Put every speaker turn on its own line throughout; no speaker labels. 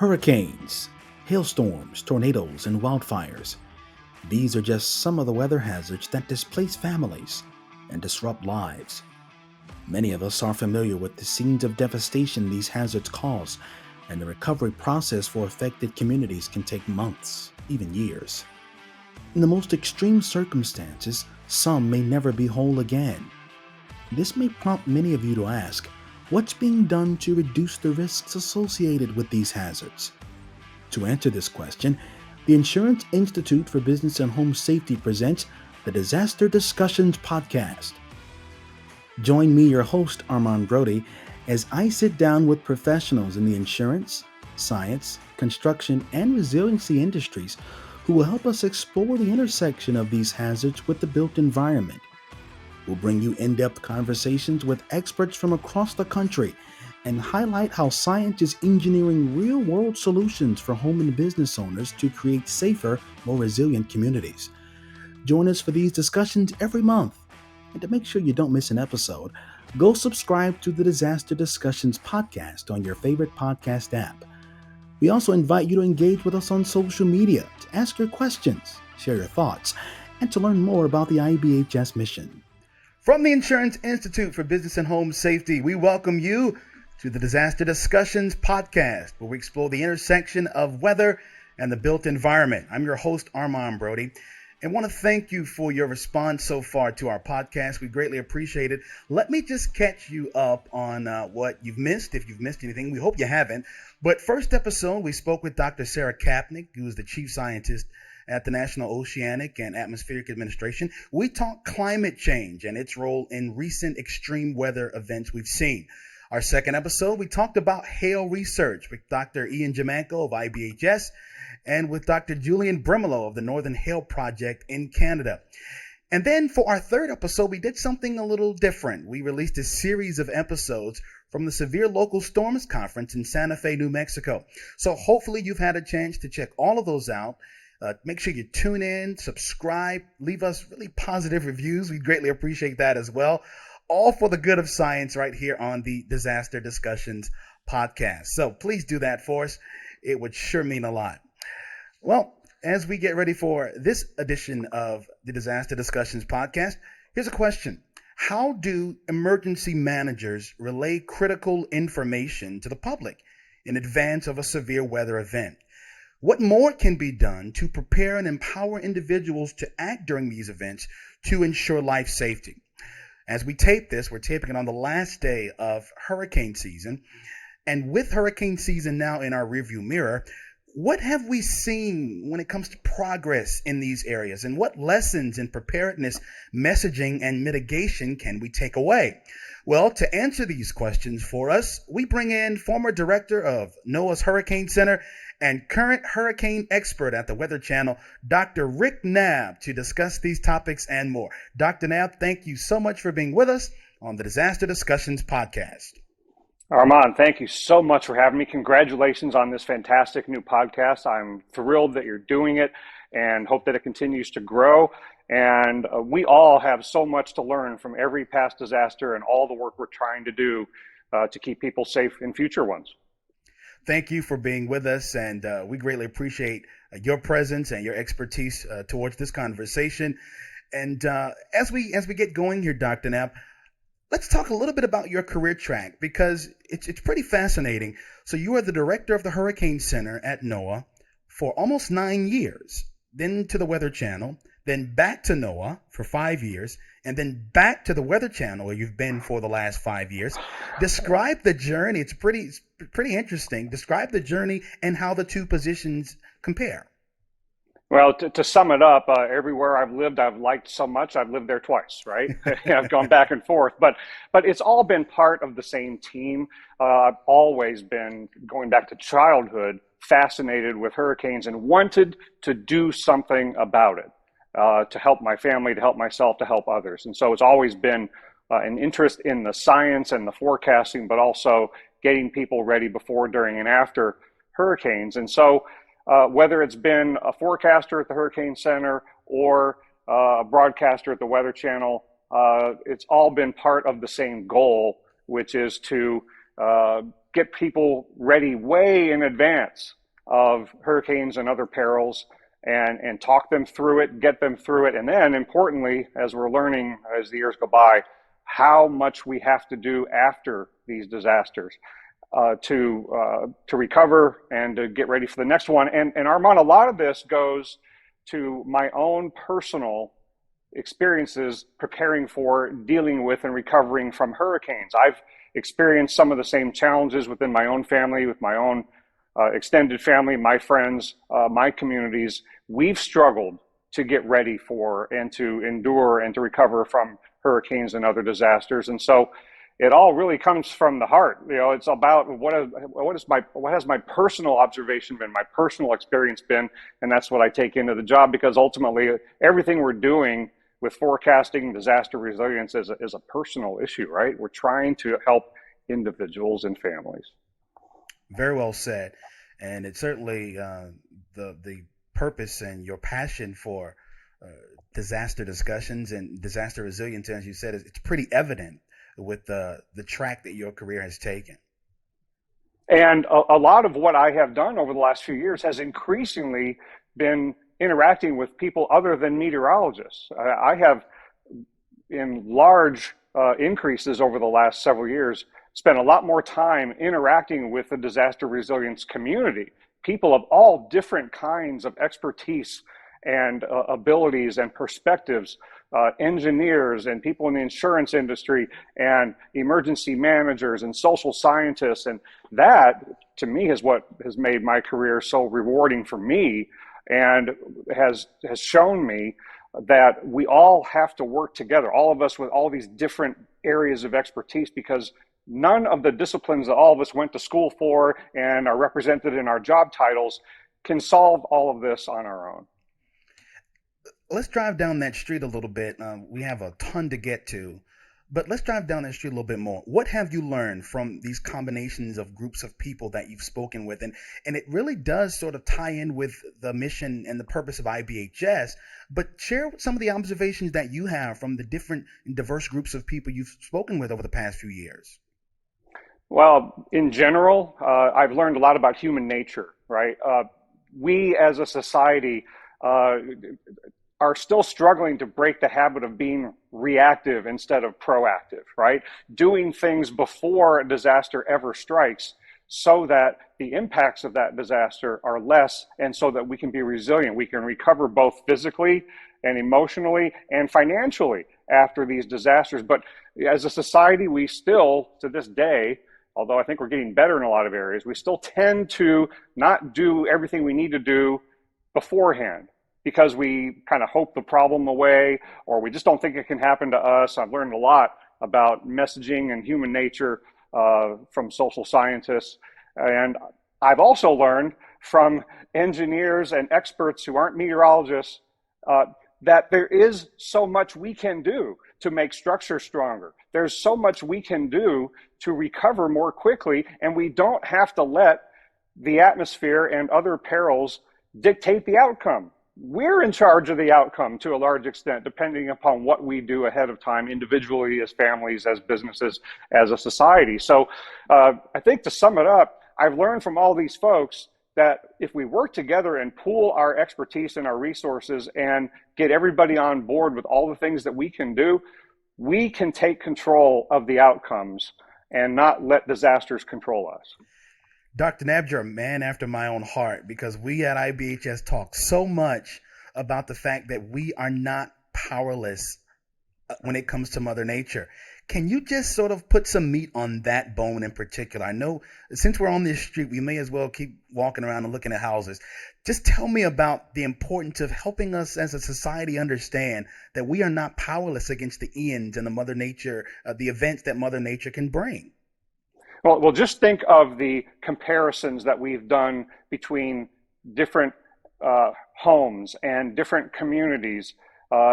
Hurricanes, hailstorms, tornadoes, and wildfires. These are just some of the weather hazards that displace families and disrupt lives. Many of us are familiar with the scenes of devastation these hazards cause, and the recovery process for affected communities can take months, even years. In the most extreme circumstances, some may never be whole again. This may prompt many of you to ask, what's being done to reduce the risks associated with these hazards? To answer this question, the Insurance Institute for Business and Home Safety presents the Disaster Discussions Podcast. Join me, your host, Armand Brody, as I sit down with professionals in the insurance, science, construction, and resiliency industries who will help us explore the intersection of these hazards with the built environment. We'll bring you in-depth conversations with experts from across the country and highlight how science is engineering real-world solutions for home and business owners to create safer, more resilient communities. Join us for these discussions every month. And to make sure you don't miss an episode, go subscribe to the Disaster Discussions Podcast on your favorite podcast app. We also invite you to engage with us on social media, to ask your questions, share your thoughts, and to learn more about the IBHS mission. From the Insurance Institute for Business and Home Safety, we welcome you to the Disaster Discussions Podcast, where we explore the intersection of weather and the built environment. I'm your host, Armand Brody, and want to thank you for your response so far to our podcast. We greatly appreciate it. Let me just catch you up on what you've missed, if you've missed anything. We hope you haven't. But first episode, we spoke with Dr. Sarah Kapnick, who is the Chief Scientist at the National Oceanic and Atmospheric Administration. We talked climate change and its role in recent extreme weather events we've seen. Our second episode, we talked about hail research with Dr. Ian Jamanko of IBHS and with Dr. Julian Brimelow of the Northern Hail Project in Canada. And then for our third episode, we did something a little different. We released a series of episodes from the Severe Local Storms Conference in Santa Fe, New Mexico. So hopefully you've had a chance to check all of those out. Make sure you tune in, subscribe, leave us really positive reviews. We greatly appreciate that as well. All for the good of science right here on the Disaster Discussions Podcast. So please do that for us. It would sure mean a lot. Well, as we get ready for this edition of the Disaster Discussions Podcast, here's a question. How do emergency managers relay critical information to the public in advance of a severe weather event? What more can be done to prepare and empower individuals to act during these events to ensure life safety? As we tape this, we're taping it on the last day of hurricane season. And with hurricane season now in our rearview mirror, what have we seen when it comes to progress in these areas? And what lessons in preparedness, messaging, and mitigation can we take away? Well, to answer these questions for us, we bring in former director of NOAA's Hurricane Center and current hurricane expert at the Weather Channel, Dr. Rick Knabb, to discuss these topics and more. Dr. Knabb, thank you so much for being with us on the Disaster Discussions Podcast.
Armand, thank you so much for having me. Congratulations on this fantastic new podcast. I'm thrilled that you're doing it and hope that it continues to grow. And we all have so much to learn from every past disaster and all the work we're trying to do to keep people safe in future ones.
Thank you for being with us, and we greatly appreciate your presence and your expertise towards this conversation. And as we get going here, Dr. Knabb, let's talk a little bit about your career track, because it's pretty fascinating. So you are the director of the Hurricane Center at NOAA for almost 9 years, then to the Weather Channel, then back to NOAA for 5 years, and then back to the Weather Channel, where you've been for the last 5 years. Describe the journey. It's pretty interesting. Describe the journey and how the two positions compare.
Well, to sum it up, everywhere I've lived, I've liked so much. I've lived there twice, right? I've gone back and forth, but it's all been part of the same team. I've always been, going back to childhood, fascinated with hurricanes and wanted to do something about it. To help my family, to help myself, to help others. And so it's always been an interest in the science and the forecasting, but also getting people ready before, during, and after hurricanes. And so whether it's been a forecaster at the Hurricane Center or a broadcaster at the Weather Channel, it's all been part of the same goal, which is to get people ready way in advance of hurricanes and other perils, and talk them through it, get them through it. And then importantly, as we're learning as the years go by, how much we have to do after these disasters to recover and to get ready for the next one. And Armand, a lot of this goes to my own personal experiences preparing for, dealing with, and recovering from hurricanes. I've experienced some of the same challenges within my own family, with my own extended family, my friends, my communities. We've struggled to get ready for and to endure and to recover from hurricanes and other disasters. And so it all really comes from the heart. You know, it's about what has my personal observation been, my personal experience been, and that's what I take into the job, because ultimately everything we're doing with forecasting disaster resilience is a personal issue, right? We're trying to help individuals and families.
Very well said. And it's certainly the purpose and your passion for disaster discussions and disaster resilience, as you said, it's pretty evident with the track that your career has taken.
And a lot of what I have done over the last few years has increasingly been interacting with people other than meteorologists. I have, in large increases over the last several years, spent a lot more time interacting with the disaster resilience community, people of all different kinds of expertise and abilities and perspectives, engineers and people in the insurance industry and emergency managers and social scientists. And that, to me, is what has made my career so rewarding for me, and has shown me that we all have to work together, all of us with all these different areas of expertise, because none of the disciplines that all of us went to school for and are represented in our job titles can solve all of this on our own.
Let's drive down that street a little bit. We have a ton to get to, but let's drive down that street a little bit more. What have you learned from these combinations of groups of people that you've spoken with? And it really does sort of tie in with the mission and the purpose of IBHS, but share some of the observations that you have from the different and diverse groups of people you've spoken with over the past few years.
Well, in general, I've learned a lot about human nature, right? We as a society are still struggling to break the habit of being reactive instead of proactive, right? Doing things before a disaster ever strikes so that the impacts of that disaster are less, and so that we can be resilient. We can recover both physically and emotionally and financially after these disasters. But as a society, we still, to this day, although I think we're getting better in a lot of areas, we still tend to not do everything we need to do beforehand, because we kind of hope the problem away, or we just don't think it can happen to us. I've learned a lot about messaging and human nature from social scientists. And I've also learned from engineers and experts who aren't meteorologists that there is so much we can do to make structure stronger. There's so much we can do to recover more quickly, and we don't have to let the atmosphere and other perils dictate the outcome. We're in charge of the outcome to a large extent, depending upon what we do ahead of time, individually, as families, as businesses, as a society. So I think, to sum it up, I've learned from all these folks that if we work together and pool our expertise and our resources and get everybody on board with all the things that we can do, we can take control of the outcomes and not let disasters control us.
Dr. Knabb, you're a man after my own heart, because we at IBHS talk so much about the fact that we are not powerless when it comes to Mother Nature. Can you just sort of put some meat on that bone in particular? I know since we're on this street, we may as well keep walking around and looking at houses. Just tell me about the importance of helping us as a society understand that we are not powerless against the Ians and the Mother Nature, the events that Mother Nature can bring.
Well, just think of the comparisons that we've done between different homes and different communities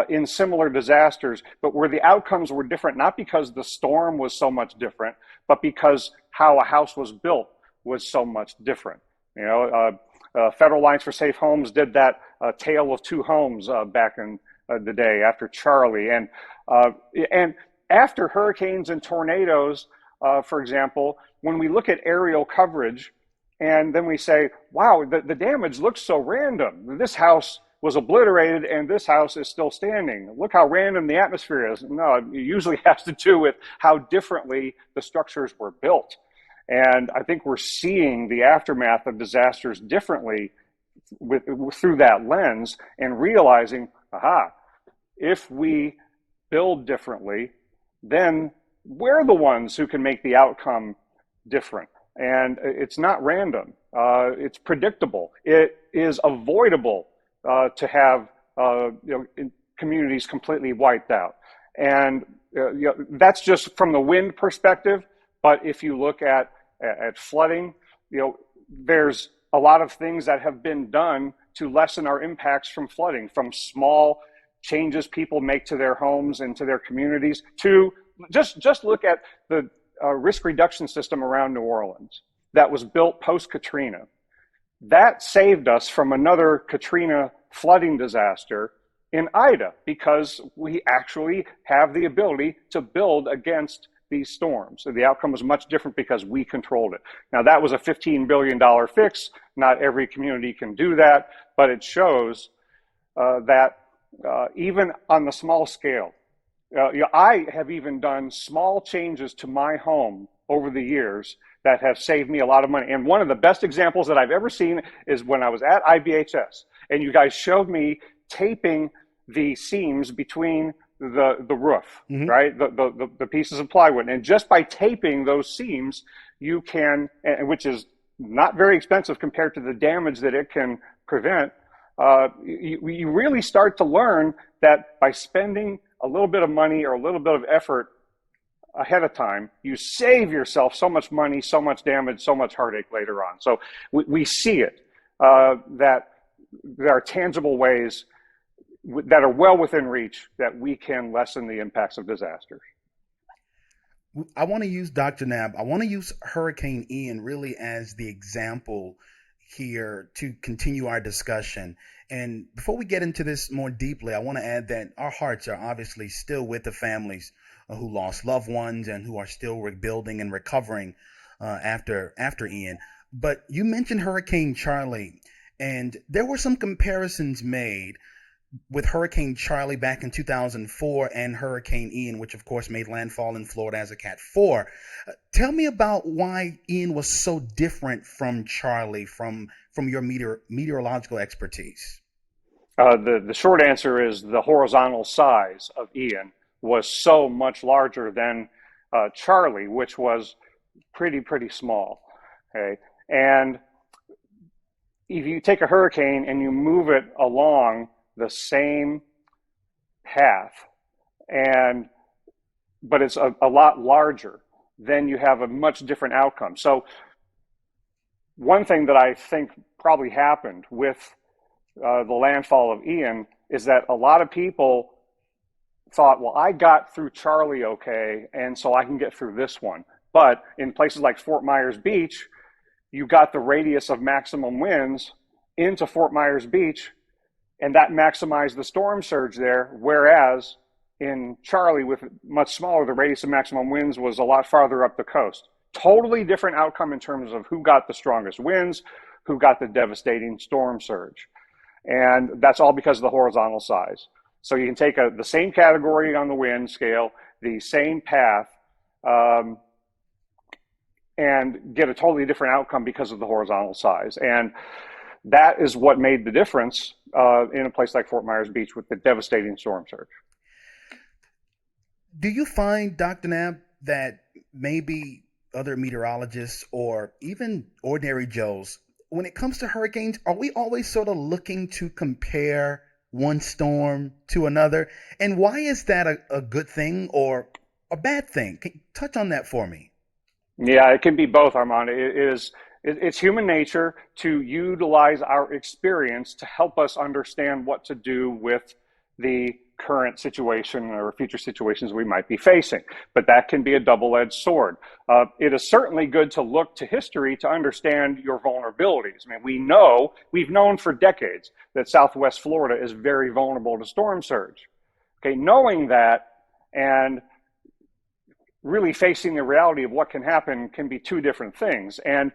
in similar disasters, but where the outcomes were different, not because the storm was so much different, but because how a house was built was so much different. You know, Federal Alliance for Safe Homes did that tale of two homes back in the day after Charlie, and after hurricanes and tornadoes, for example, when we look at aerial coverage and then we say, wow, the damage looks so random. This house was obliterated and this house is still standing. Look how random the atmosphere is. No, it usually has to do with how differently the structures were built. And I think we're seeing the aftermath of disasters differently through that lens and realizing, aha, if we build differently, then we're the ones who can make the outcome different. And it's not random. It's predictable. It is avoidable to have communities completely wiped out. And that's just from the wind perspective. But if you look at flooding, there's a lot of things that have been done to lessen our impacts from flooding, from small changes people make to their homes and to their communities, to just look at the risk reduction system around New Orleans that was built post-Katrina. That saved us from another Katrina flooding disaster in Ida, because we actually have the ability to build against these storms. So the outcome was much different because we controlled it. Now, that was a $15 billion fix. Not every community can do that, but it shows that even on the small scale, I have even done small changes to my home over the years that have saved me a lot of money. And one of the best examples that I've ever seen is when I was at IBHS, and you guys showed me taping the seams between the roof, mm-hmm. right? The pieces of plywood. And just by taping those seams, you can, which is not very expensive compared to the damage that it can prevent, you really start to learn that by spending a little bit of money or a little bit of effort ahead of time, you save yourself so much money, so much damage, so much heartache later on. So we see it, that there are tangible ways that are well within reach that we can lessen the impacts of disasters.
I want to use Dr. Knabb. I want to use Hurricane Ian really as the example here to continue our discussion. And before we get into this more deeply, I want to add that our hearts are obviously still with the families who lost loved ones and who are still rebuilding and recovering after Ian. But you mentioned Hurricane Charlie, and there were some comparisons made with Hurricane Charlie back in 2004 and Hurricane Ian, which of course made landfall in Florida as a Cat 4. Tell me about why Ian was so different from Charlie, from your meteorological expertise.
The short answer is the horizontal size of Ian was so much larger than Charlie, which was pretty small. Okay, and if you take a hurricane and you move it along the same path, but it's a lot larger, then you have a much different outcome. So one thing that I think probably happened with the landfall of Ian is that a lot of people thought, well, I got through Charlie okay, and so I can get through this one. But in places like Fort Myers Beach, you got the radius of maximum winds into Fort Myers Beach, and that maximized the storm surge there, whereas in Charlie, with much smaller, the radius of maximum winds was a lot farther up the coast. Totally different outcome in terms of who got the strongest winds, who got the devastating storm surge. And that's all because of the horizontal size. So you can take the same category on the wind scale, the same path, and get a totally different outcome because of the horizontal size. And that is what made the difference in a place like Fort Myers Beach with the devastating storm surge.
Do you find, Dr. Knabb, that maybe other meteorologists or even ordinary Joes, when it comes to hurricanes, are we always sort of looking to compare one storm to another? And why is that a good thing or a bad thing? Can you touch on that for me?
Yeah, it can be both, Armand. It's human nature to utilize our experience to help us understand what to do with the current situation or future situations we might be facing. But that can be a double-edged sword. It is certainly good to look to history to understand your vulnerabilities. I mean, we've known for decades that Southwest Florida is very vulnerable to storm surge. Okay, knowing that and really facing the reality of what can happen can be two different things. And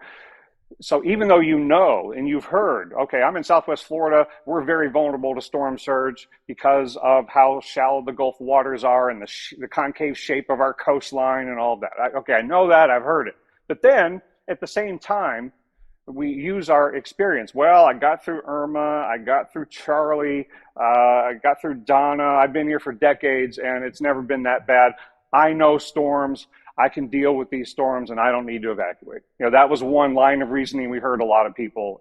so even though you know and you've heard, okay, I'm in Southwest Florida, we're very vulnerable to storm surge because of how shallow the Gulf waters are and the concave shape of our coastline and all of that. Okay, I know that, I've heard it. But then at the same time, we use our experience. Well, I got through Irma, I got through Charlie, I got through Donna. I've been here for decades and it's never been that bad. I know storms. I can deal with these storms and I don't need to evacuate. That was one line of reasoning we heard a lot of people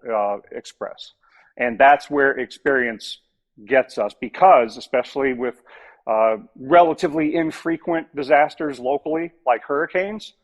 express. And that's where experience gets us, because especially with relatively infrequent disasters locally, like hurricanes,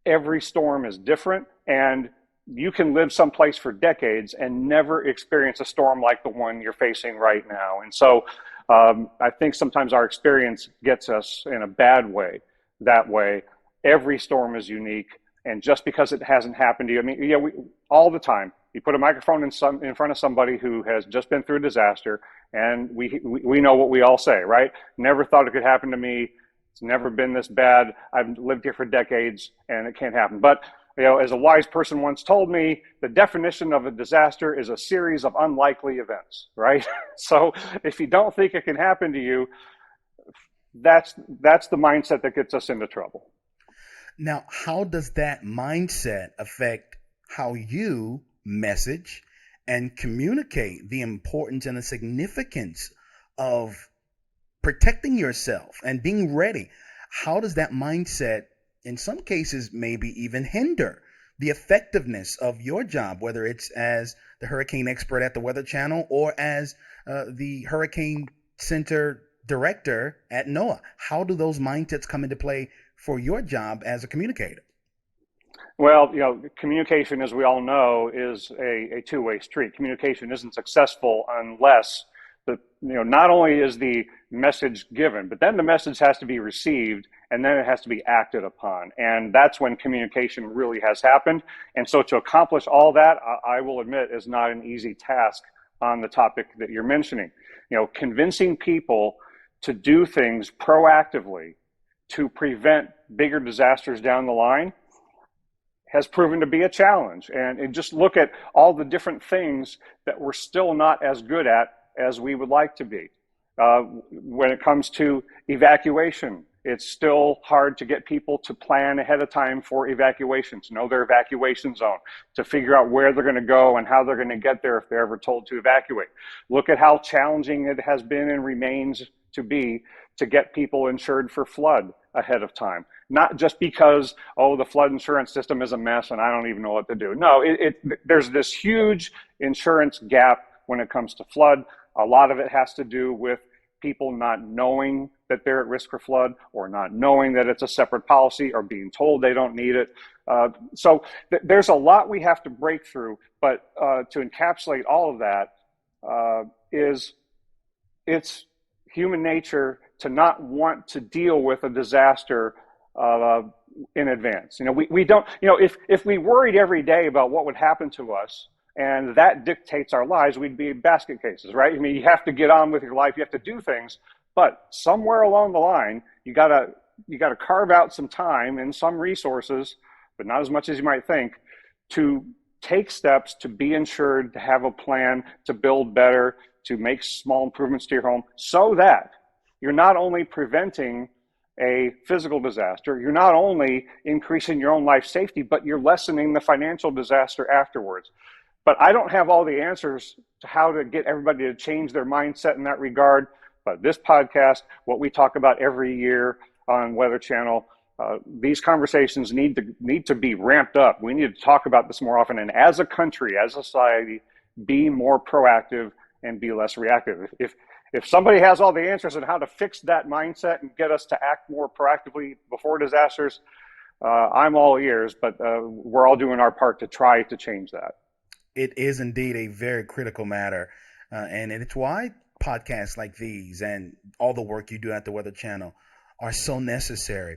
every storm is different, and you can live someplace for decades and never experience a storm like the one you're facing right now. And so I think sometimes our experience gets us in a bad way that way. Every storm is unique. And just because it hasn't happened to you, I mean, we, all the time, you put a microphone in front of somebody who has just been through a disaster, and we know what we all say, right? Never thought it could happen to me. It's never been this bad. I've lived here for decades and it can't happen. But as a wise person once told me, the definition of a disaster is a series of unlikely events, right? So if you don't think it can happen to you, that's the mindset that gets us into trouble.
Now, how does that mindset affect how you message and communicate the importance and the significance of protecting yourself and being ready? How does that mindset, in some cases, maybe even hinder the effectiveness of your job, whether it's as the hurricane expert at the Weather Channel or as the Hurricane Center director at NOAA? How do those mindsets come into play for your job as a communicator?
Well, communication, as we all know, is a two-way street. Communication isn't successful unless not only is the message given, but then the message has to be received, and then it has to be acted upon. And that's when communication really has happened. And so to accomplish all that, I will admit, is not an easy task on the topic that you're mentioning. Convincing people to do things proactively to prevent bigger disasters down the line has proven to be a challenge. And just look at all the different things that we're still not as good at as we would like to be. When it comes to evacuation, it's still hard to get people to plan ahead of time for evacuations, know their evacuation zone, to figure out where they're going to go and how they're going to get there if they're ever told to evacuate. Look at how challenging it has been and remains to be to get people insured for flood ahead of time. Not just because, the flood insurance system is a mess and I don't even know what to do. No, there's this huge insurance gap when it comes to flood. A lot of it has to do with people not knowing that they're at risk for flood, or not knowing that it's a separate policy, or being told they don't need it. So there's a lot we have to break through, but to encapsulate all of that it's human nature to not want to deal with a disaster in advance. We don't, if we worried every day about what would happen to us, and that dictates our lives, we'd be basket cases, right? I mean, you have to get on with your life, you have to do things, but somewhere along the line, you gotta carve out some time and some resources, but not as much as you might think, to take steps to be insured, to have a plan, to build better, to make small improvements to your home, so that you're not only preventing a physical disaster, you're not only increasing your own life safety, but you're lessening the financial disaster afterwards. But I don't have all the answers to how to get everybody to change their mindset in that regard. But this podcast, what we talk about every year on Weather Channel, these conversations need to be ramped up. We need to talk about this more often. And as a country, as a society, be more proactive and be less reactive. If somebody has all the answers on how to fix that mindset and get us to act more proactively before disasters, I'm all ears, but we're all doing our part to try to change that.
It is indeed a very critical matter, and it's why podcasts like these and all the work you do at the Weather Channel are so necessary.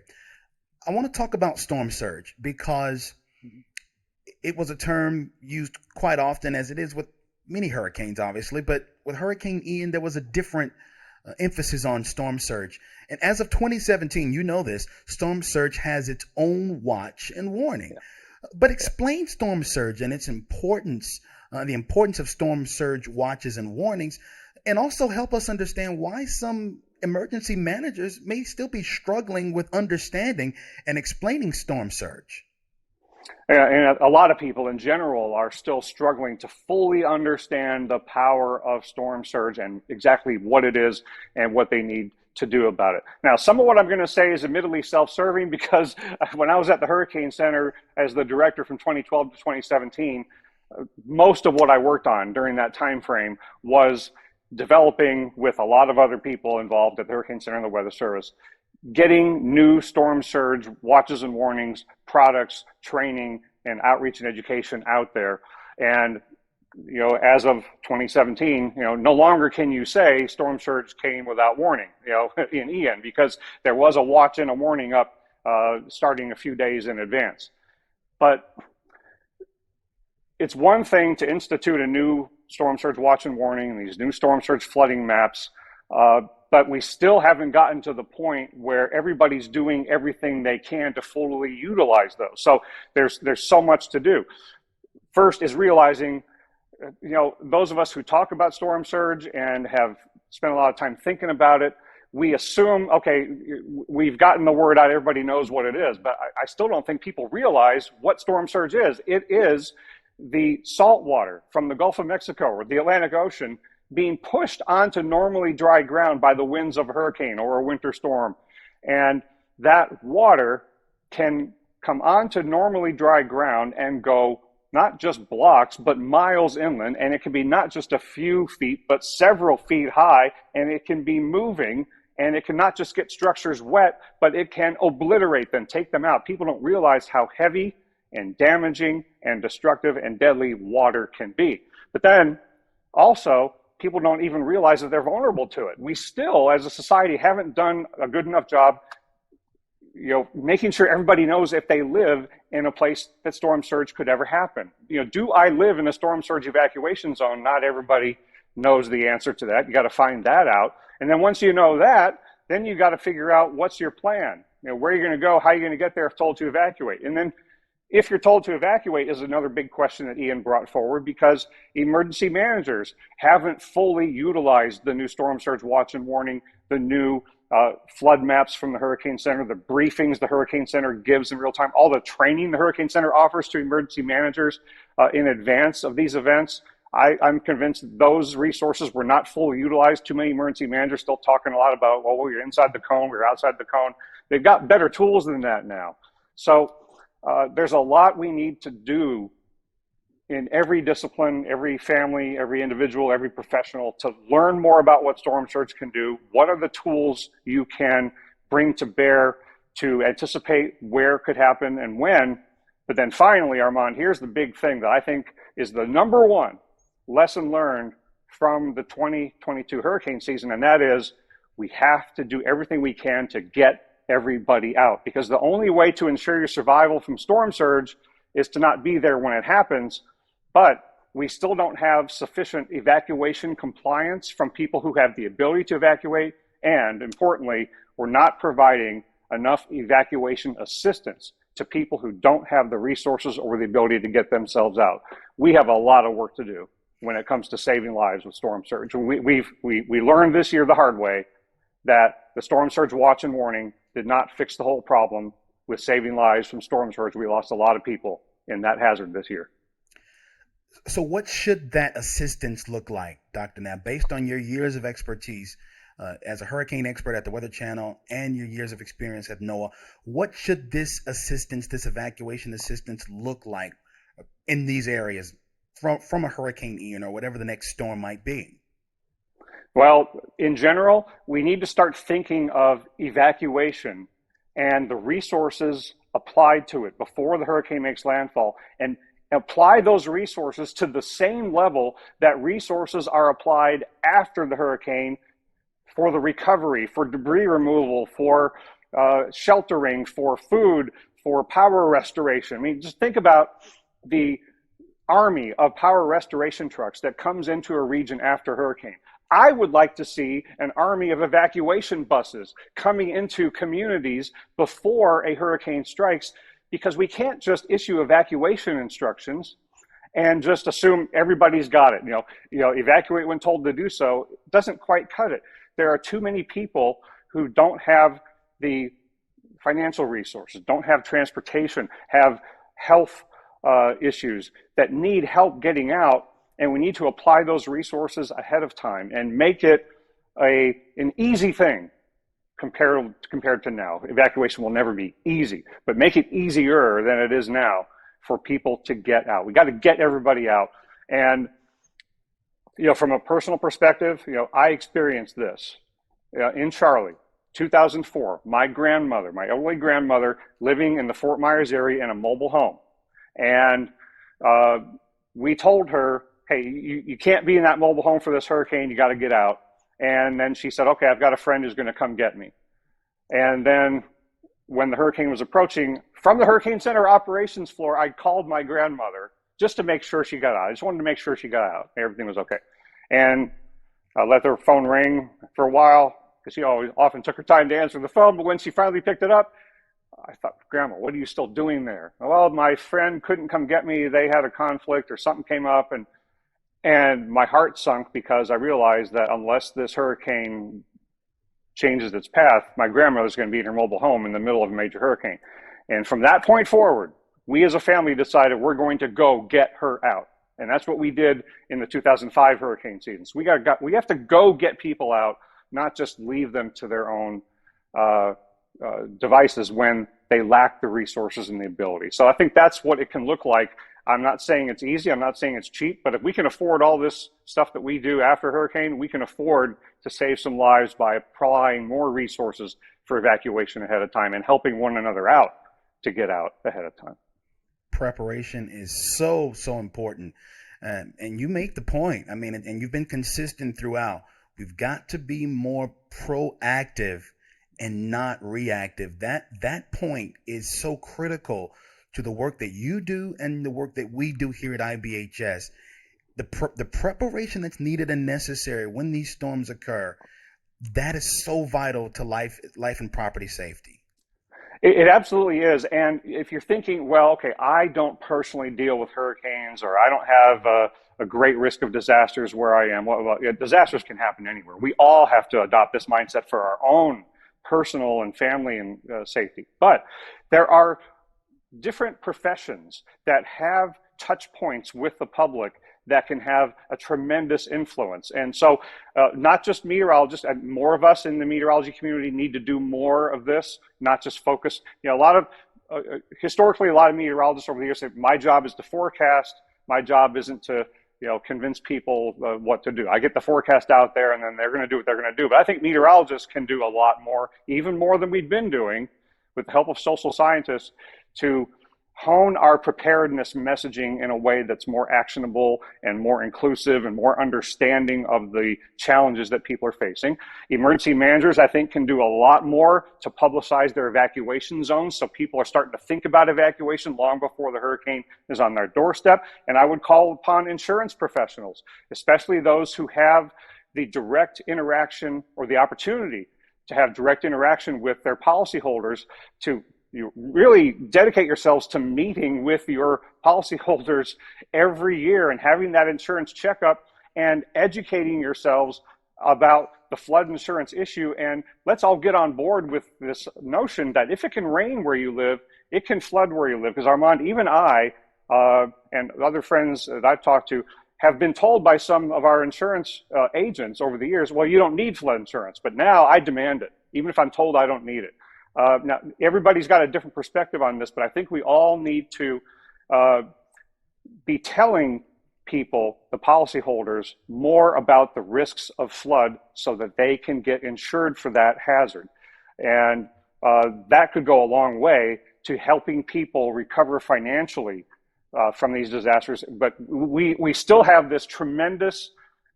I want to talk about storm surge, because it was a term used quite often, as it is with many hurricanes, obviously, but with Hurricane Ian, there was a different emphasis on storm surge. And as of 2017, you know this, storm surge has its own watch and warning.
Yeah.
But explain storm surge and its importance, the importance of storm surge watches and warnings, and also help us understand why some emergency managers may still be struggling with understanding and explaining storm surge.
And a lot of people in general are still struggling to fully understand the power of storm surge and exactly what it is and what they need to do about it. Now, some of what I'm going to say is admittedly self-serving because when I was at the Hurricane Center as the director from 2012 to 2017, most of what I worked on during that time frame was developing with a lot of other people involved at the Hurricane Center and the Weather Service, getting new storm surge watches and warnings, products, training, and outreach and education out there. And as of 2017, no longer can you say storm surge came without warning, in Ian, because there was a watch and a warning up starting a few days in advance. But it's one thing to institute a new storm surge watch and warning, these new storm surge flooding maps, but we still haven't gotten to the point where everybody's doing everything they can to fully utilize those. So there's so much to do. First is realizing, those of us who talk about storm surge and have spent a lot of time thinking about it, we assume, okay, we've gotten the word out, everybody knows what it is, but I still don't think people realize what storm surge is. It is the salt water from the Gulf of Mexico or the Atlantic Ocean being pushed onto normally dry ground by the winds of a hurricane or a winter storm. And that water can come onto normally dry ground and go not just blocks, but miles inland. And it can be not just a few feet, but several feet high. And it can be moving. And it can not just get structures wet, but it can obliterate them, take them out. People don't realize how heavy and damaging and destructive and deadly water can be. But then also, people don't even realize that they're vulnerable to it. We still, as a society, haven't done a good enough job, making sure everybody knows if they live in a place that storm surge could ever happen. Do I live in a storm surge evacuation zone? Not everybody knows the answer to that. You got to find that out. And then once you know that, then you got to figure out what's your plan. Where are you going to go? How are you going to get there if told to evacuate? And then if you're told to evacuate is another big question that Ian brought forward, because emergency managers haven't fully utilized the new storm surge watch and warning, the new flood maps from the Hurricane Center, the briefings the Hurricane Center gives in real time, all the training the Hurricane Center offers to emergency managers in advance of these events. I'm convinced that those resources were not fully utilized. Too many emergency managers still talking a lot about, well, we're inside the cone, we're outside the cone. They've got better tools than that now. So there's a lot we need to do in every discipline, every family, every individual, every professional to learn more about what storm surge can do. What are the tools you can bring to bear to anticipate where it could happen and when? But then finally, Armand, here's the big thing that I think is the number one lesson learned from the 2022 hurricane season, and that is we have to do everything we can to get everybody out, because the only way to ensure your survival from storm surge is to not be there when it happens. But we still don't have sufficient evacuation compliance from people who have the ability to evacuate, and importantly, we're not providing enough evacuation assistance to people who don't have the resources or the ability to get themselves out. We have a lot of work to do when it comes to saving lives with storm surge. We learned this year the hard way that the storm surge watch and warning did not fix the whole problem with saving lives from storm surge. We lost a lot of people in that hazard this year.
So what should that assistance look like, Dr. Knabb, based on your years of expertise as a hurricane expert at the Weather Channel and your years of experience at NOAA? What should this assistance, this evacuation assistance look like in these areas from a Hurricane Ian or whatever the next storm might be?
Well, in general, we need to start thinking of evacuation and the resources applied to it before the hurricane makes landfall, and apply those resources to the same level that resources are applied after the hurricane for the recovery, for debris removal, for sheltering, for food, for power restoration. I mean, just think about the army of power restoration trucks that comes into a region after a hurricane. I would like to see an army of evacuation buses coming into communities before a hurricane strikes, because we can't just issue evacuation instructions and just assume everybody's got it. Evacuate when told to do so doesn't quite cut it. There are too many people who don't have the financial resources, don't have transportation, have health issues that need help getting out, and we need to apply those resources ahead of time and make it an easy thing compared to now. Evacuation will never be easy, but make it easier than it is now for people to get out. We got to get everybody out. And from a personal perspective, I experienced this in Charlie, 2004. My elderly grandmother, living in the Fort Myers area in a mobile home, and we told her, hey, you can't be in that mobile home for this hurricane. You got to get out. And then she said, okay, I've got a friend who's going to come get me. And then when the hurricane was approaching, from the Hurricane Center operations floor, I called my grandmother just to make sure she got out. I just wanted to make sure she got out. Everything was okay. And I let her phone ring for a while, because she often took her time to answer the phone. But when she finally picked it up, I thought, Grandma, what are you still doing there? Well, my friend couldn't come get me. They had a conflict or something came up. And my heart sunk, because I realized that unless this hurricane changes its path, my grandmother's going to be in her mobile home in the middle of a major hurricane. And from that point forward, we as a family decided we're going to go get her out. And that's what we did in the 2005 hurricane season. So we have to go get people out, not just leave them to their own devices when they lack the resources and the ability. So I think that's what it can look like. I'm not saying it's easy. I'm not saying it's cheap, but if we can afford all this stuff that we do after a hurricane, we can afford to save some lives by applying more resources for evacuation ahead of time and helping one another out to get out ahead of time.
Preparation is so important. And you make the point. I mean, and you've been consistent throughout. We've got to be more proactive and not reactive. That point is so critical to the work that you do and the work that we do here at IBHS. The preparation that's needed and necessary when these storms occur, that is so vital to life and property safety.
It absolutely is. And if you're thinking, well, okay, I don't personally deal with hurricanes, or I don't have a great risk of disasters where I am. Well, disasters can happen anywhere. We all have to adopt this mindset for our own personal and family and safety. But there are different professions that have touch points with the public that can have a tremendous influence. And so not just meteorologists, more of us in the meteorology community need to do more of this, not just focus. Historically, a lot of meteorologists over the years say, my job is to forecast. My job isn't to convince people what to do. I get the forecast out there and then they're going to do what they're going to do. But I think meteorologists can do a lot more, even more than we've been doing, with the help of social scientists, to hone our preparedness messaging in a way that's more actionable and more inclusive and more understanding of the challenges that people are facing. Emergency managers, I think, can do a lot more to publicize their evacuation zones, so people are starting to think about evacuation long before the hurricane is on their doorstep. And I would call upon insurance professionals, especially those who have the direct interaction or the opportunity to have direct interaction with their policyholders, to you really dedicate yourselves to meeting with your policyholders every year and having that insurance checkup and educating yourselves about the flood insurance issue. And let's all get on board with this notion that if it can rain where you live, it can flood where you live. Because Armand, even I and other friends that I've talked to have been told by some of our insurance agents over the years, well, you don't need flood insurance. But now I demand it, even if I'm told I don't need it. Now, everybody's got a different perspective on this, but I think we all need to be telling people, the policyholders, more about the risks of flood so that they can get insured for that hazard. And that could go a long way to helping people recover financially from these disasters. But we still have this tremendous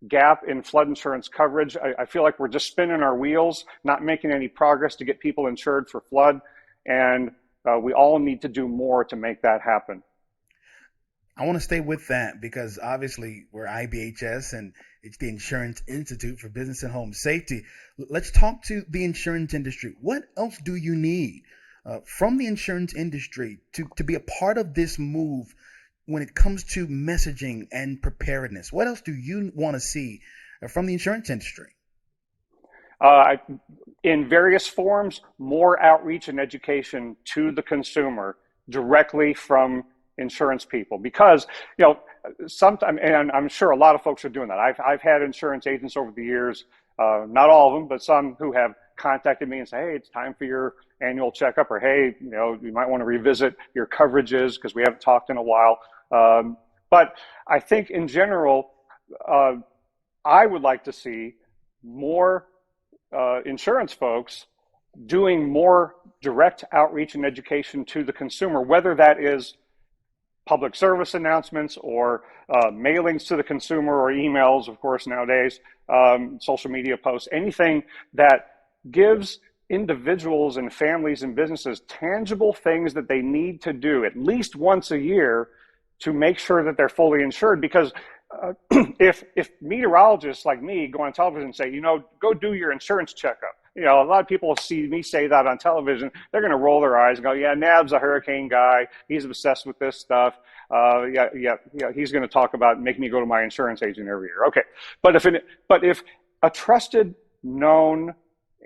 gap in flood insurance coverage. I feel like we're just spinning our wheels, not making any progress to get people insured for flood. And we all need to do more to make that happen.
I want to stay with that because obviously we're IBHS and it's the Insurance Institute for Business and Home Safety. Let's talk to the insurance industry. What else do you need from the insurance industry to be a part of this move when it comes to messaging and preparedness? What else do you want to see from the insurance industry?
Uh, in various forms, more outreach and education to the consumer directly from insurance people, because sometimes, and I'm sure a lot of folks are doing that. I've had insurance agents over the years, not all of them, but some who have contacted me and say, hey, it's time for your annual checkup, or hey, you might want to revisit your coverages because we haven't talked in a while. But I think in general, uh, I would like to see more insurance folks doing more direct outreach and education to the consumer, whether that is public service announcements or mailings to the consumer or emails, of course, nowadays, social media posts, anything that gives individuals and families and businesses tangible things that they need to do at least once a year to make sure that they're fully insured. Because if meteorologists like me go on television and say, go do your insurance checkup, a lot of people see me say that on television, they're going to roll their eyes and go, yeah, Knabb's a hurricane guy. He's obsessed with this stuff. Yeah. He's going to talk about making me go to my insurance agent every year. Okay. But if a trusted, known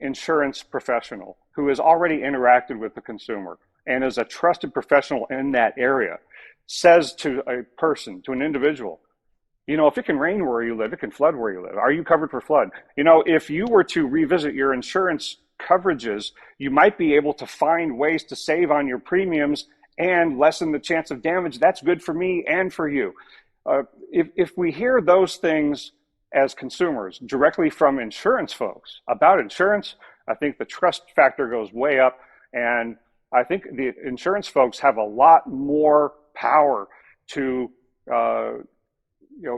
insurance professional who has already interacted with the consumer and is a trusted professional in that area says to a person, to an individual, if it can rain where you live, it can flood where you live. Are you covered for flood? If you were to revisit your insurance coverages, you might be able to find ways to save on your premiums and lessen the chance of damage. That's good for me and for you. If we hear those things as consumers directly from insurance folks about insurance, I think the trust factor goes way up. And I think the insurance folks have a lot more power to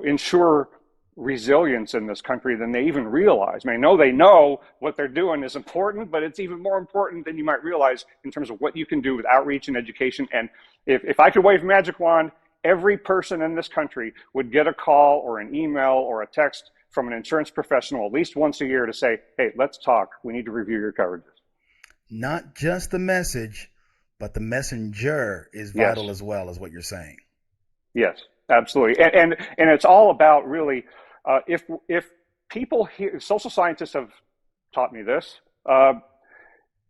ensure resilience in this country than they even realize. I know they know what they're doing is important, but it's even more important than you might realize in terms of what you can do with outreach and education. And if I could wave a magic wand, every person in this country would get a call or an email or a text from an insurance professional at least once a year to say, hey, let's talk. We need to review your coverages. Not just the message, but the messenger is vital. Yes. As well, as what you're saying. Yes, absolutely. And it's all about really, if people hear, social scientists have taught me this,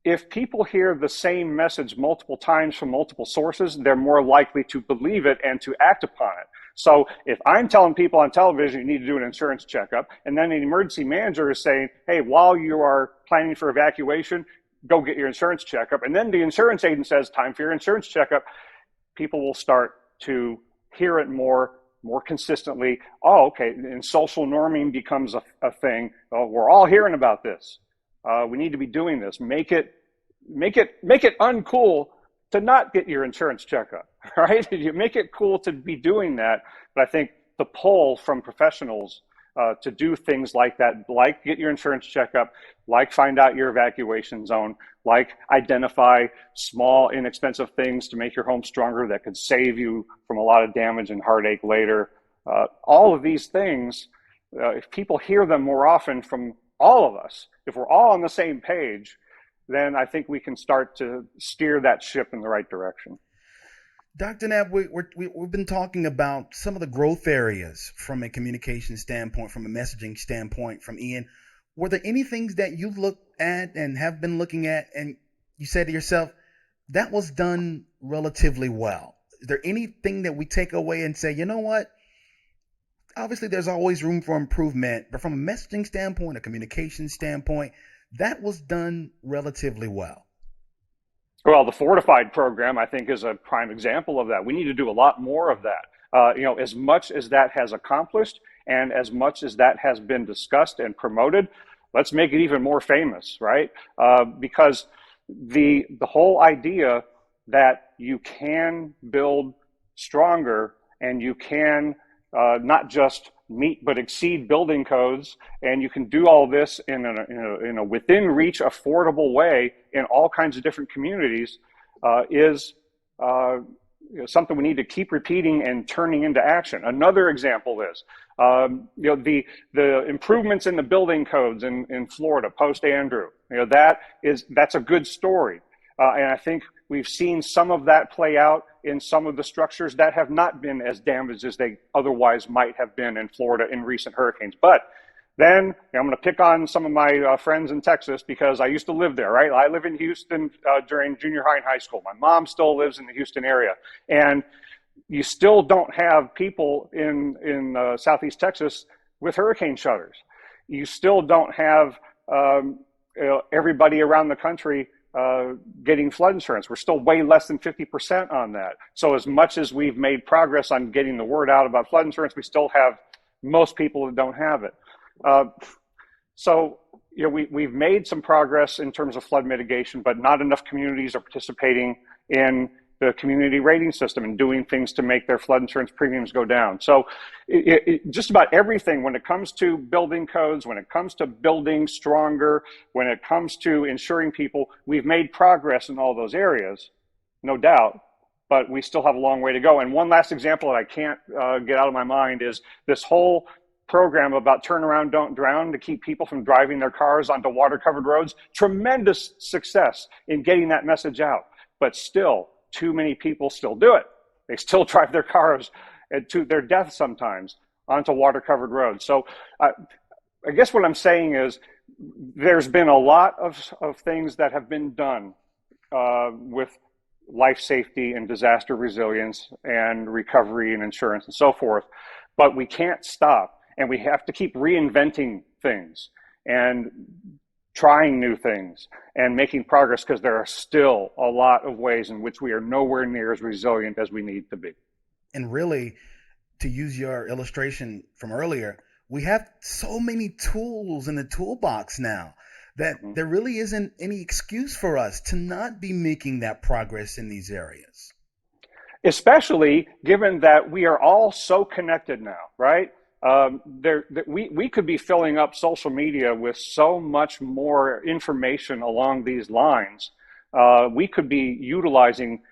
if people hear the same message multiple times from multiple sources, they're more likely to believe it and to act upon it. So if I'm telling people on television you need to do an insurance checkup, and then an emergency manager is saying, hey, while you are planning for evacuation, go get your insurance checkup, and then the insurance agent says, time for your insurance checkup, people will start to hear it more consistently. Oh, okay, and social norming becomes a thing. Oh, we're all hearing about this. We need to be doing this. Make it uncool to not get your insurance checkup, right? You make it cool to be doing that. But I think the pull from professionals to do things like that, like get your insurance checkup, like find out your evacuation zone, like identify small, inexpensive things to make your home stronger that could save you from a lot of damage and heartache later. All of these things, if people hear them more often from all of us, if we're all on the same page, then I think we can start to steer that ship in the right direction. Dr. Knabb, we've been talking about some of the growth areas from a communication standpoint, from a messaging standpoint, from Ian. Were there any things that you looked at and have been looking at and you said to yourself, that was done relatively well? Is there anything that we take away and say, you know what? Obviously, there's always room for improvement, but from a messaging standpoint, a communication standpoint, that was done relatively well. Well, the Fortified program, I think, is a prime example of that. We need to do a lot more of that. As much as that has accomplished and as much as that has been discussed and promoted, let's make it even more famous, right? Because the whole idea that you can build stronger and you can not just meet but exceed building codes, and you can do all this in a within reach, affordable way in all kinds of different communities, is something we need to keep repeating and turning into action. Another example is, the improvements in the building codes in Florida post Andrew. That's a good story, and I think we've seen some of that play out in some of the structures that have not been as damaged as they otherwise might have been in Florida in recent hurricanes. But then I'm going to pick on some of my friends in Texas because I used to live there, right? I live in Houston during junior high and high school. My mom still lives in the Houston area. And you still don't have people in Southeast Texas with hurricane shutters. You still don't have everybody around the country getting flood insurance. We're still way less than 50% on that. So as much as we've made progress on getting the word out about flood insurance, we still have most people that don't have it. We've made some progress in terms of flood mitigation, but not enough communities are participating in the community rating system and doing things to make their flood insurance premiums go down. So just about everything, when it comes to building codes, when it comes to building stronger, when it comes to insuring people, we've made progress in all those areas, no doubt, but we still have a long way to go. And one last example that I can't get out of my mind is this whole program about turn around, don't drown to keep people from driving their cars onto water-covered roads. Tremendous success in getting that message out, but still, too many people still do it. They still drive their cars to their death sometimes onto water-covered roads. So I guess what I'm saying is there's been a lot of things that have been done with life safety and disaster resilience and recovery and insurance and so forth, but we can't stop. And we have to keep reinventing things and trying new things and making progress because there are still a lot of ways in which we are nowhere near as resilient as we need to be.
And really, to use your illustration from earlier, we have so many tools in the toolbox now that there really isn't any excuse for us to not be making that progress in these areas.
Especially given that we are all so connected now, right? We could be filling up social media with so much more information along these lines. We could be utilizing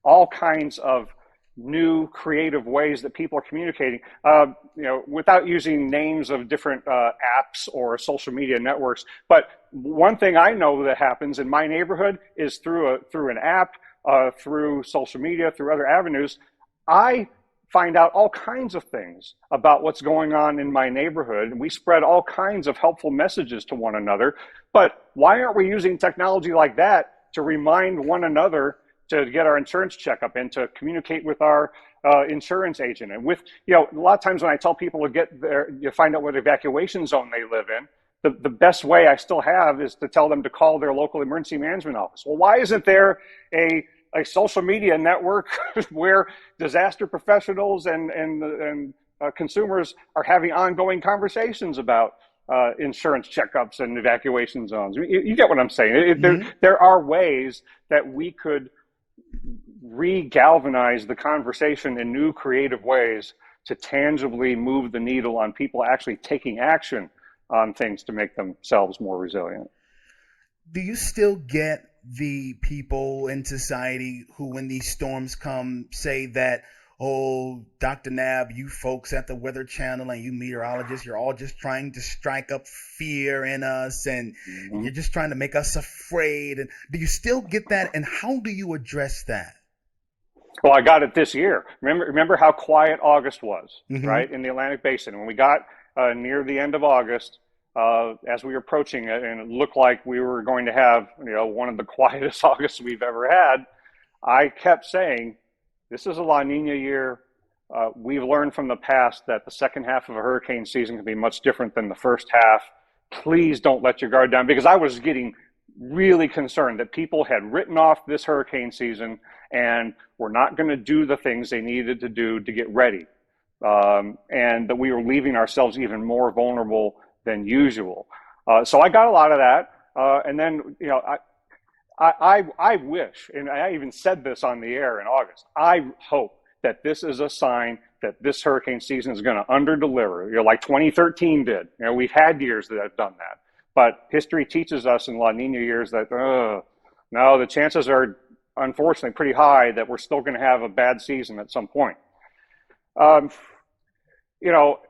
all kinds of new creative ways that people are communicating, without using names of different apps or social media networks. But one thing I know that happens in my neighborhood is through an app, through social media, through other avenues, I find out all kinds of things about what's going on in my neighborhood. We spread all kinds of helpful messages to one another. But why aren't we using technology like that to remind one another to get our insurance checkup and to communicate with our insurance agent? And with, a lot of times when I tell people to get there, you find out what evacuation zone they live in, the best way I still have is to tell them to call their local emergency management office. Well, why isn't there a social media network where disaster professionals and consumers are having ongoing conversations about insurance checkups and evacuation zones? You get what I'm saying. There are ways that we could re-galvanize the conversation in new creative ways to tangibly move the needle on people actually taking action on things to make themselves more resilient.
Do you still get the people in society who, when these storms come, say that, oh, Dr. Knabb, you folks at the Weather Channel and you meteorologists, you're all just trying to strike up fear in us and you're just trying to make us afraid? And do you still get that? And how do you address that?
Well, I got it this year. Remember how quiet August was, right, in the Atlantic Basin. When we got near the end of August, as we were approaching it, and it looked like we were going to have, one of the quietest Augusts we've ever had, I kept saying, this is a La Nina year. We've learned from the past that the second half of a hurricane season can be much different than the first half. Please don't let your guard down, because I was getting really concerned that people had written off this hurricane season and were not going to do the things they needed to do to get ready, and that we were leaving ourselves even more vulnerable than usual. So I got a lot of that. And then, I wish, and I even said this on the air in August, I hope that this is a sign that this hurricane season is going to under-deliver, like 2013 did. We've had years that have done that. But history teaches us in La Nina years that, no, the chances are unfortunately pretty high that we're still going to have a bad season at some point. Um, you know,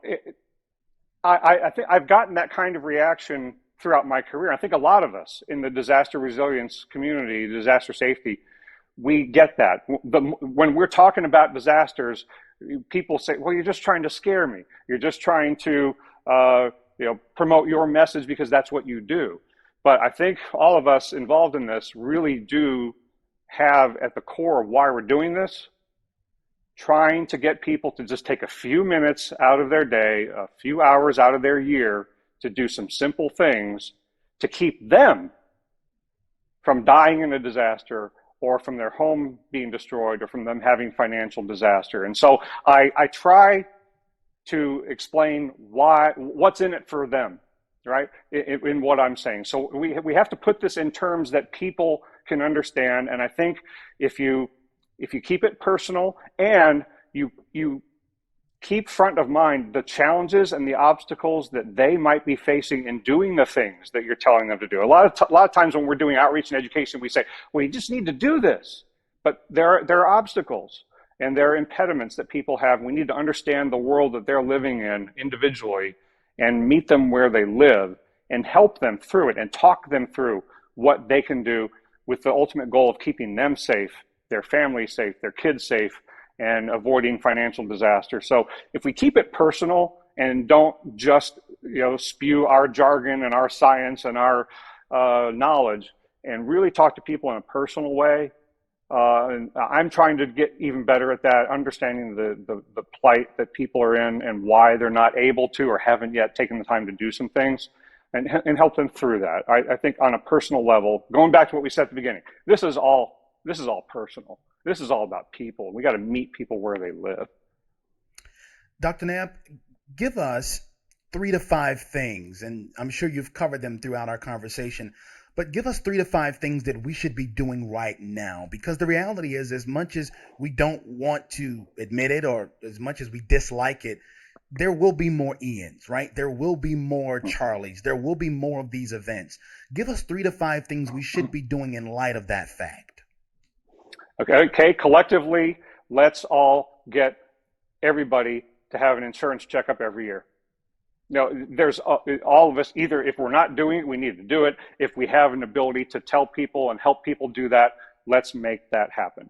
I think I've gotten that kind of reaction throughout my career. I think a lot of us in the disaster resilience community, disaster safety, we get that. When we're talking about disasters, people say, well, you're just trying to scare me. You're just trying to promote your message because that's what you do. But I think all of us involved in this really do have at the core of why we're doing this, trying to get people to just take a few minutes out of their day, a few hours out of their year to do some simple things to keep them from dying in a disaster or from their home being destroyed or from them having financial disaster. And so I try to explain what's in it for them, right, in what I'm saying. So we have to put this in terms that people can understand. And I think if you keep it personal and you keep front of mind the challenges and the obstacles that they might be facing in doing the things that you're telling them to do. A lot of times when we're doing outreach and education, we say, well, you just need to do this. But there are obstacles and there are impediments that people have. We need to understand the world that they're living in individually and meet them where they live and help them through it and talk them through what they can do with the ultimate goal of keeping them safe, their family safe, their kids safe, and avoiding financial disaster. So if we keep it personal and don't just spew our jargon and our science and our knowledge and really talk to people in a personal way, and I'm trying to get even better at that, understanding the plight that people are in and why they're not able to or haven't yet taken the time to do some things and help them through that. I think on a personal level, going back to what we said at the beginning, this is all personal. This is all about people. We got to meet people where they live.
Dr. Knabb, give us 3 to 5 things, and I'm sure you've covered them throughout our conversation, but give us 3 to 5 things that we should be doing right now, because the reality is, as much as we don't want to admit it or as much as we dislike it, there will be more Ians, right? There will be more Charlies. There will be more of these events. Give us 3 to 5 things we should be doing in light of that fact.
Okay, collectively, let's all get everybody to have an insurance checkup every year. There's all of us, either if we're not doing it, we need to do it. If we have an ability to tell people and help people do that, let's make that happen.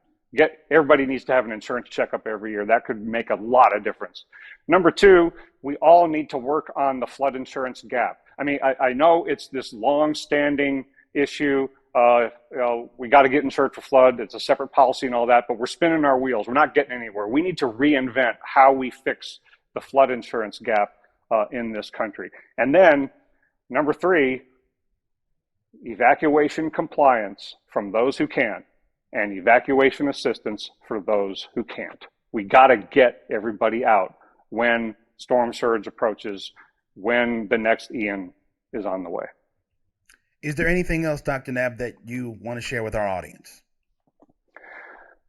Everybody needs to have an insurance checkup every year. That could make a lot of difference. Number 2, we all need to work on the flood insurance gap. I mean, I know it's this long-standing issue. We got to get insured for flood. It's a separate policy and all that, but we're spinning our wheels. We're not getting anywhere. We need to reinvent how we fix the flood insurance gap in this country. And then number 3, evacuation compliance from those who can and evacuation assistance for those who can't. We got to get everybody out when storm surge approaches, when the next Ian is on the way.
Is there anything else, Dr. Knabb, that you want to share with our audience?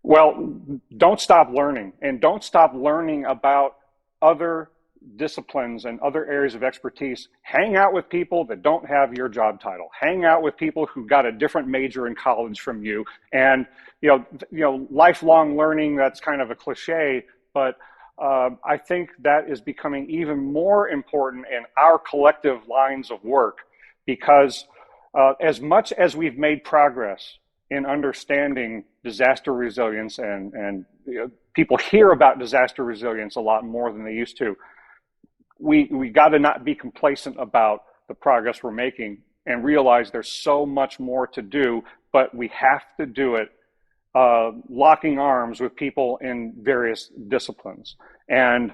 Well, don't stop learning, and don't stop learning about other disciplines and other areas of expertise. Hang out with people that don't have your job title. Hang out with people who got a different major in college from you. And lifelong learning, that's kind of a cliche, but I think that is becoming even more important in our collective lines of work, because as much as we've made progress in understanding disaster resilience and people hear about disaster resilience a lot more than they used to, we got to not be complacent about the progress we're making and realize there's so much more to do, but we have to do it locking arms with people in various disciplines and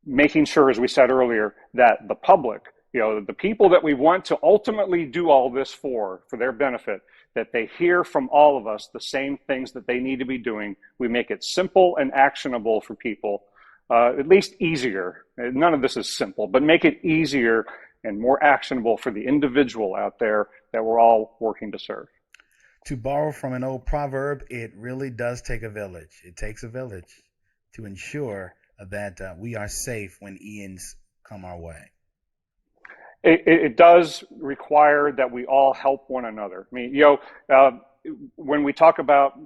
making sure, as we said earlier, that the public, the people that we want to ultimately do all this for their benefit, that they hear from all of us the same things that they need to be doing. We make it simple and actionable for people, at least easier. None of this is simple, but make it easier and more actionable for the individual out there that we're all working to serve.
To borrow from an old proverb, it really does take a village. It takes a village to ensure that we are safe when Ians come our way.
It does require that we all help one another. I mean, when we talk about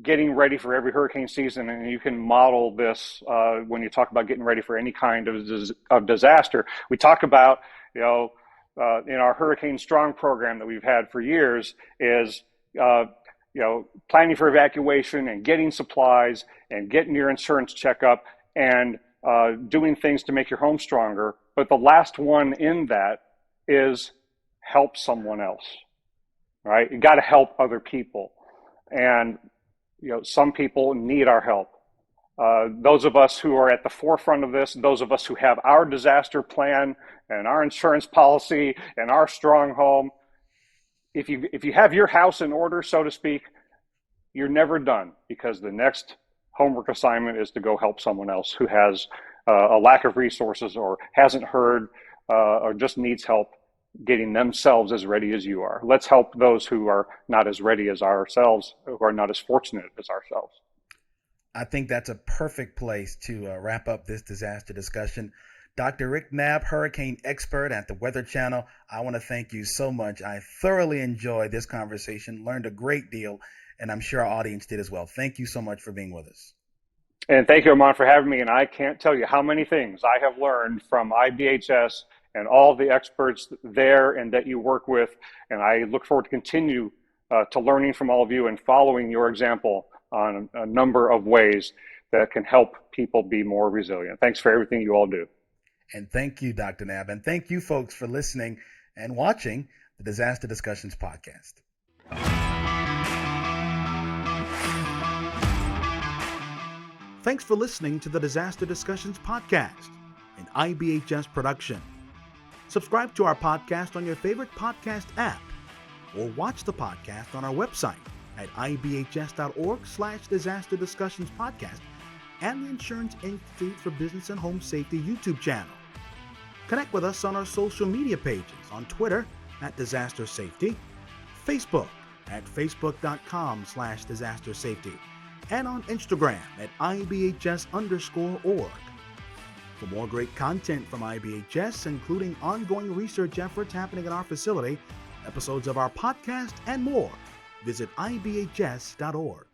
getting ready for every hurricane season, and you can model this when you talk about getting ready for any kind of disaster, we talk about, in our Hurricane Strong program that we've had for years is, planning for evacuation and getting supplies and getting your insurance checkup and doing things to make your home stronger. But the last one in that is help someone else, right? You got to help other people. And, some people need our help. Those of us who are at the forefront of this, those of us who have our disaster plan and our insurance policy and our strong home, if you have your house in order, so to speak, you're never done, because the next homework assignment is to go help someone else who has a lack of resources or hasn't heard or just needs help getting themselves as ready as you are. Let's help those who are not as ready as ourselves, who are not as fortunate as ourselves.
I think that's a perfect place to wrap up this disaster discussion. Dr. Rick Knabb, hurricane expert at the Weather Channel, I want to thank you so much. I thoroughly enjoyed this conversation, learned a great deal, and I'm sure our audience did as well. Thank you so much for being with us.
And thank you, Armand, for having me. And I can't tell you how many things I have learned from IBHS and all the experts there and that you work with. And I look forward to continue to learning from all of you and following your example on a number of ways that can help people be more resilient. Thanks for everything you all do.
And thank you, Dr. Knabb. And thank you, folks, for listening and watching the Disaster Discussions podcast.
Thanks for listening to the Disaster Discussions podcast, an IBHS production. Subscribe to our podcast on your favorite podcast app, or watch the podcast on our website at ibhs.org/Disaster Discussions podcast and the Insurance Institute for Business and Home Safety YouTube channel. Connect with us on our social media pages on Twitter at Disaster Safety, Facebook at facebook.com/Disaster Safety, and on Instagram at IBHS_org. For more great content from IBHS, including ongoing research efforts happening at our facility, episodes of our podcast, and more, visit IBHS.org.